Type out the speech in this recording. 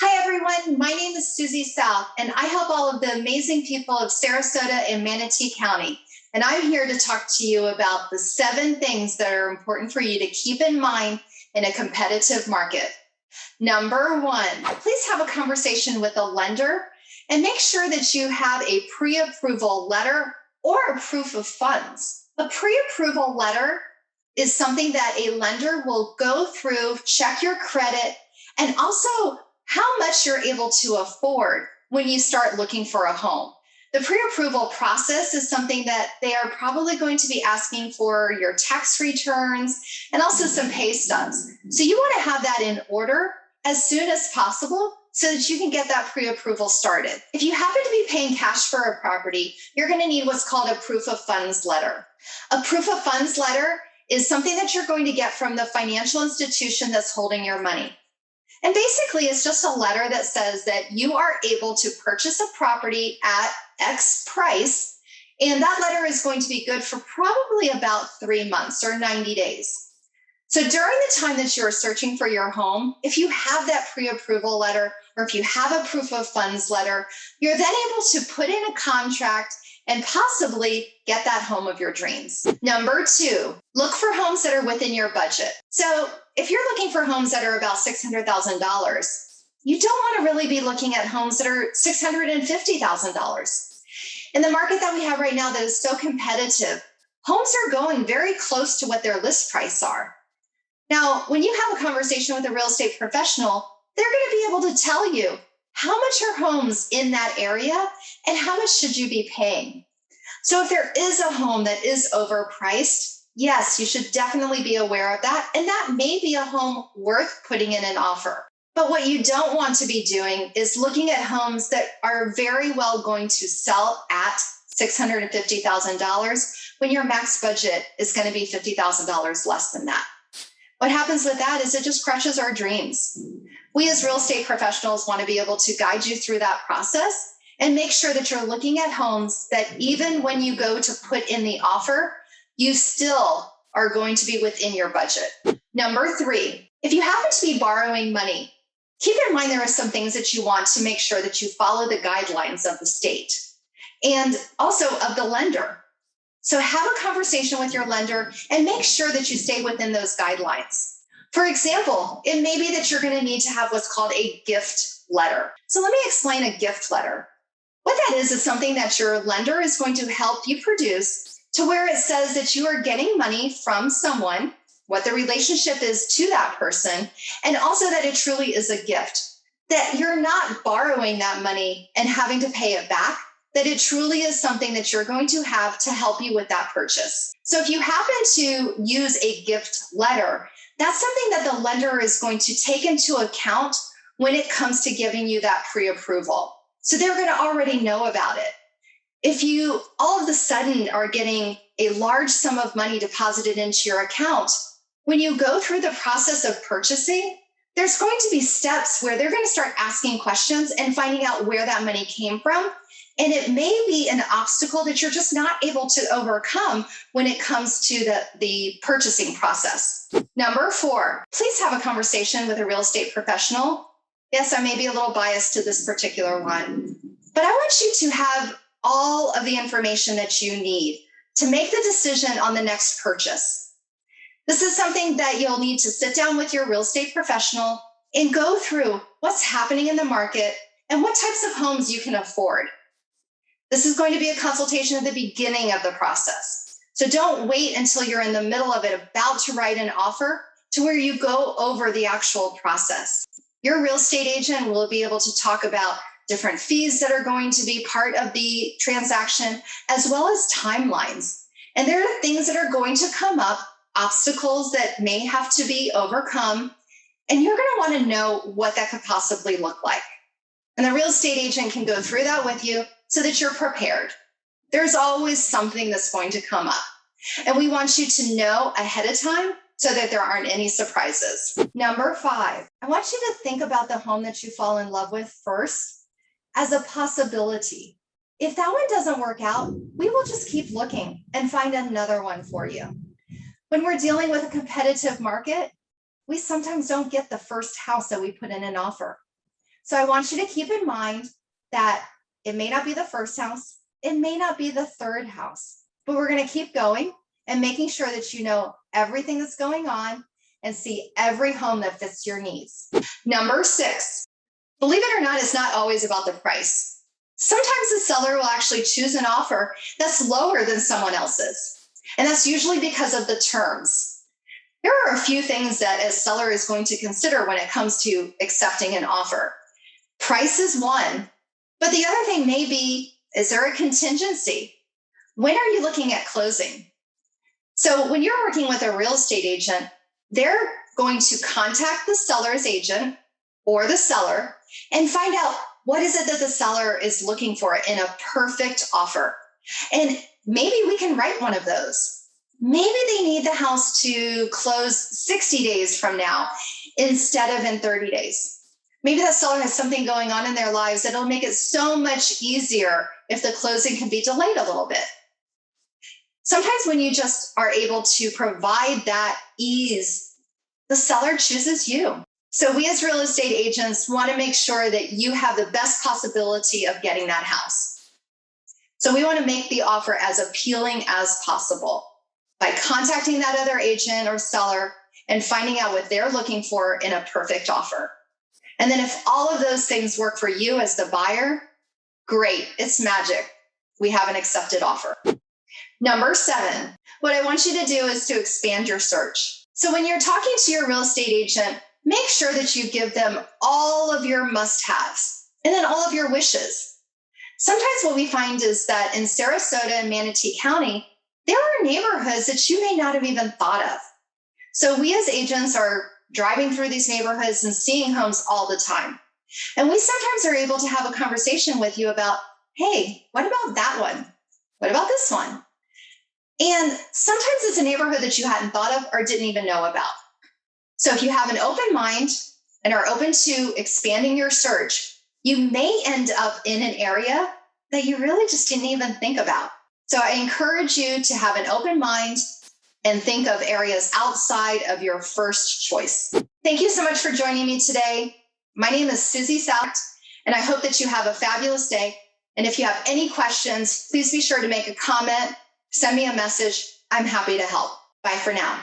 Hi, everyone. My name is Suzy South, and I help all of the amazing people of Sarasota and Manatee County. And I'm here to talk to you about the 7 things that are important for you to keep in mind in a competitive market. Number 1, please have a conversation with a lender and make sure that you have a pre-approval letter or a proof of funds. A pre-approval letter is something that a lender will go through, check your credit, and also how much you're able to afford when you start looking for a home. The pre-approval process is something that they are probably going to be asking for your tax returns and also some pay stubs. So you want to have that in order as soon as possible so that you can get that pre-approval started. If you happen to be paying cash for a property, you're going to need what's called a proof of funds letter. A proof of funds letter is something that you're going to get from the financial institution that's holding your money. And basically, it's just a letter that says that you are able to purchase a property at X price, and that letter is going to be good for probably about 3 months or 90 days. So during the time that you're searching for your home, if you have that pre-approval letter or if you have a proof of funds letter, you're then able to put in a contract and possibly get that home of your dreams. Number 2, look for homes that are within your budget. So if you're looking for homes that are about $600,000, you don't want to really be looking at homes that are $650,000. In the market that we have right now that is so competitive, homes are going very close to what their list price are. Now, when you have a conversation with a real estate professional, they're going to be able to tell you how much are homes in that area and how much should you be paying. So if there is a home that is overpriced, yes, you should definitely be aware of that. And that may be a home worth putting in an offer. But what you don't want to be doing is looking at homes that are very well going to sell at $650,000 when your max budget is going to be $50,000 less than that. What happens with that is it just crushes our dreams. We as real estate professionals want to be able to guide you through that process and make sure that you're looking at homes that even when you go to put in the offer, you still are going to be within your budget. Number 3, if you happen to be borrowing money, keep in mind there are some things that you want to make sure that you follow the guidelines of the state and also of the lender. So have a conversation with your lender and make sure that you stay within those guidelines. For example, it may be that you're going to need to have what's called a gift letter. So let me explain a gift letter. What that is something that your lender is going to help you produce to where it says that you are getting money from someone, what the relationship is to that person, and also that it truly is a gift, that you're not borrowing that money and having to pay it back, that it truly is something that you're going to have to help you with that purchase. So if you happen to use a gift letter, that's something that the lender is going to take into account when it comes to giving you that pre-approval. So they're going to already know about it. If you all of a sudden are getting a large sum of money deposited into your account, when you go through the process of purchasing, there's going to be steps where they're going to start asking questions and finding out where that money came from. And it may be an obstacle that you're just not able to overcome when it comes to the purchasing process. Number 4, please have a conversation with a real estate professional. Yes, I may be a little biased to this particular one, but I want you to have all of the information that you need to make the decision on the next purchase. This is something that you'll need to sit down with your real estate professional and go through what's happening in the market and what types of homes you can afford. This is going to be a consultation at the beginning of the process. So don't wait until you're in the middle of it, about to write an offer, to where you go over the actual process. Your real estate agent will be able to talk about different fees that are going to be part of the transaction, as well as timelines. And there are things that are going to come up, obstacles that may have to be overcome, and you're going to want to know what that could possibly look like. And the real estate agent can go through that with you so that you're prepared. There's always something that's going to come up. And we want you to know ahead of time so that there aren't any surprises. Number 5, I want you to think about the home that you fall in love with first as a possibility. If that one doesn't work out, we will just keep looking and find another one for you. When we're dealing with a competitive market, we sometimes don't get the first house that we put in an offer. So I want you to keep in mind that it may not be the first house, it may not be the third house, but we're going to keep going and making sure that you know everything that's going on and see every home that fits your needs. Number 6, believe it or not, it's not always about the price. Sometimes the seller will actually choose an offer that's lower than someone else's, and that's usually because of the terms. There are a few things that a seller is going to consider when it comes to accepting an offer. Price is one, but the other thing may be, is there a contingency? When are you looking at closing? So when you're working with a real estate agent, they're going to contact the seller's agent or the seller and find out what is it that the seller is looking for in a perfect offer. And maybe we can write one of those. Maybe they need the house to close 60 days from now instead of in 30 days. Maybe that seller has something going on in their lives that'll make it so much easier if the closing can be delayed a little bit. Sometimes when you just are able to provide that ease, the seller chooses you. So we as real estate agents want to make sure that you have the best possibility of getting that house. So we want to make the offer as appealing as possible by contacting that other agent or seller and finding out what they're looking for in a perfect offer. And then if all of those things work for you as the buyer, great, it's magic. We have an accepted offer. Number 7, what I want you to do is to expand your search. So when you're talking to your real estate agent, make sure that you give them all of your must-haves and then all of your wishes. Sometimes what we find is that in Sarasota and Manatee County, there are neighborhoods that you may not have even thought of. So we as agents are driving through these neighborhoods and seeing homes all the time. And we sometimes are able to have a conversation with you about, hey, what about that one? What about this one? And sometimes it's a neighborhood that you hadn't thought of or didn't even know about. So if you have an open mind and are open to expanding your search, you may end up in an area that you really just didn't even think about. So I encourage you to have an open mind and think of areas outside of your first choice. Thank you so much for joining me today. My name is Suzy South, and I hope that you have a fabulous day. And if you have any questions, please be sure to make a comment, send me a message. I'm happy to help. Bye for now.